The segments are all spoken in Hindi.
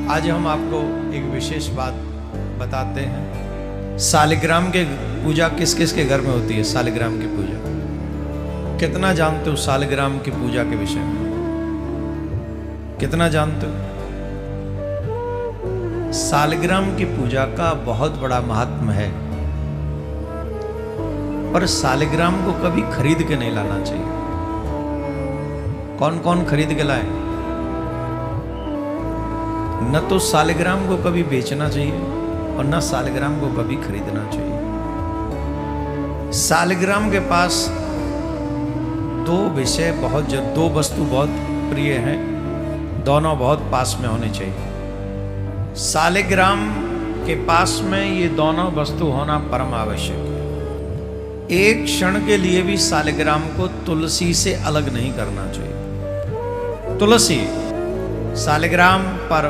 आज हम आपको एक विशेष बात बताते हैं। सालिग्राम के पूजा किस किस के घर में होती है? सालिग्राम की पूजा कितना जानते हो? सालिग्राम की पूजा के विषय में कितना जानते हो? सालिग्राम की पूजा का बहुत बड़ा महात्म है, पर सालिग्राम को कभी खरीद के नहीं लाना चाहिए। कौन कौन खरीद के लाए? न तो सालिग्राम को कभी बेचना चाहिए और न सालिग्राम को कभी खरीदना चाहिए। सालिग्राम के पास दो विषय दो वस्तु बहुत प्रिय हैं, दोनों बहुत पास में होने चाहिए। सालिग्राम के पास में ये दोनों वस्तु होना परम आवश्यक है। एक क्षण के लिए भी सालिग्राम को तुलसी से अलग नहीं करना चाहिए। तुलसी सालिग्राम पर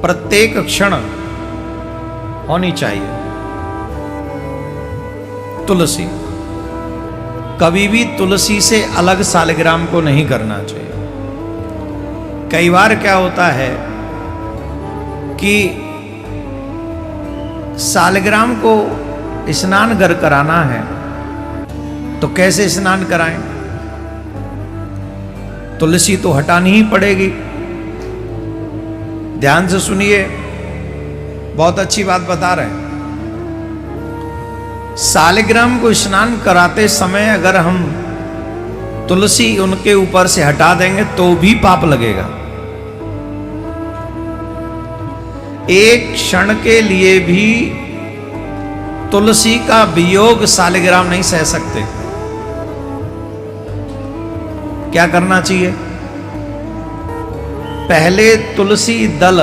प्रत्येक क्षण होनी चाहिए। तुलसी कभी भी तुलसी से अलग सालिग्राम को नहीं करना चाहिए। कई बार क्या होता है कि सालिग्राम को स्नान घर कराना है, तो कैसे स्नान कराएं? तुलसी तो हटानी ही पड़ेगी। ध्यान से सुनिए, बहुत अच्छी बात बता रहे हैं। सालिग्राम को स्नान कराते समय अगर हम तुलसी उनके ऊपर से हटा देंगे तो भी पाप लगेगा। एक क्षण के लिए भी तुलसी का वियोग सालिग्राम नहीं सह सकते। क्या करना चाहिए? पहले तुलसी दल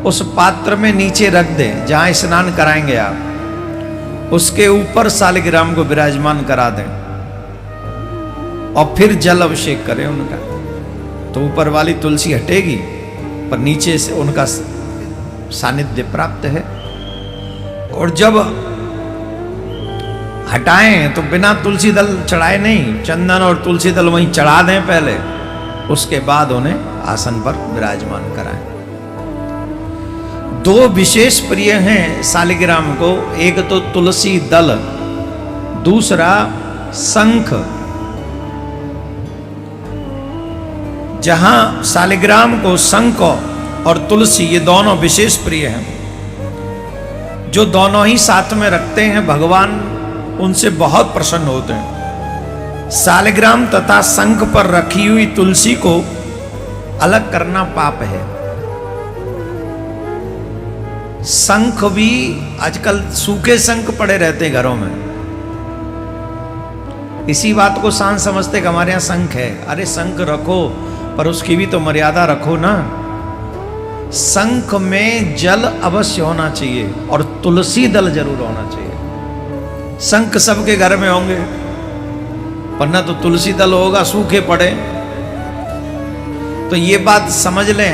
उस पात्र में नीचे रख दें जहां स्नान कराएंगे आप, उसके ऊपर सालिग्राम को विराजमान करा दें और फिर जल अभिषेक करें उनका। तो ऊपर वाली तुलसी हटेगी पर नीचे से उनका सानिध्य प्राप्त है। और जब हटाएं तो बिना तुलसी दल चढ़ाए नहीं, चंदन और तुलसी दल वहीं चढ़ा दें पहले, उसके बाद उन्हें आसन पर विराजमान कराएं। दो विशेष प्रिय हैं सालिग्राम को, एक तो तुलसी दल, दूसरा शंख। जहां सालिग्राम को शंख और तुलसी ये दोनों विशेष प्रिय हैं, जो दोनों ही साथ में रखते हैं भगवान उनसे बहुत प्रसन्न होते हैं। सालिग्राम तथा शंख पर रखी हुई तुलसी को अलग करना पाप है। शंख भी आजकल सूखे शंख पड़े रहते हैं घरों में। इसी बात को शान समझते कि हमारे यहां शंख है। अरे शंख रखो पर उसकी भी तो मर्यादा रखो ना। शंख में जल अवश्य होना चाहिए और तुलसी दल जरूर होना चाहिए। शंख सबके घर में होंगे, वरना तो तुलसी दल होगा सूखे पड़े। तो ये बात समझ लें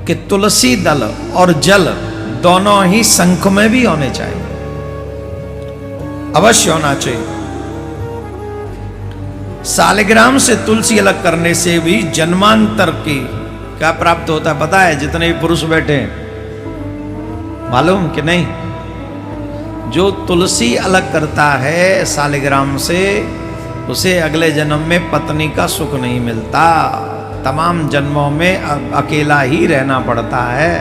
कि तुलसी दल और जल दोनों ही शंख में भी होने चाहिए, अवश्य होना चाहिए। सालिग्राम से तुलसी अलग करने से भी जन्मांतर की क्या प्राप्त होता है पता है? जितने भी पुरुष बैठे हैं मालूम कि नहीं? जो तुलसी अलग करता है सालिग्राम से, उसे अगले जन्म में पत्नी का सुख नहीं मिलता। तमाम जन्मों में अकेला ही रहना पड़ता है।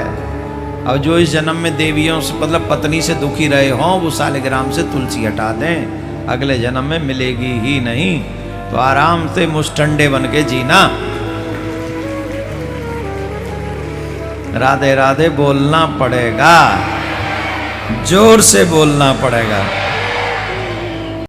और जो इस जन्म में देवियों से मतलब पत्नी से दुखी रहे हों, वो सालिग्राम से तुलसी हटा दें, अगले जन्म में मिलेगी ही नहीं। तो आराम से मुष्टंडे बन के जीना। राधे राधे बोलना पड़ेगा, जोर से बोलना पड़ेगा।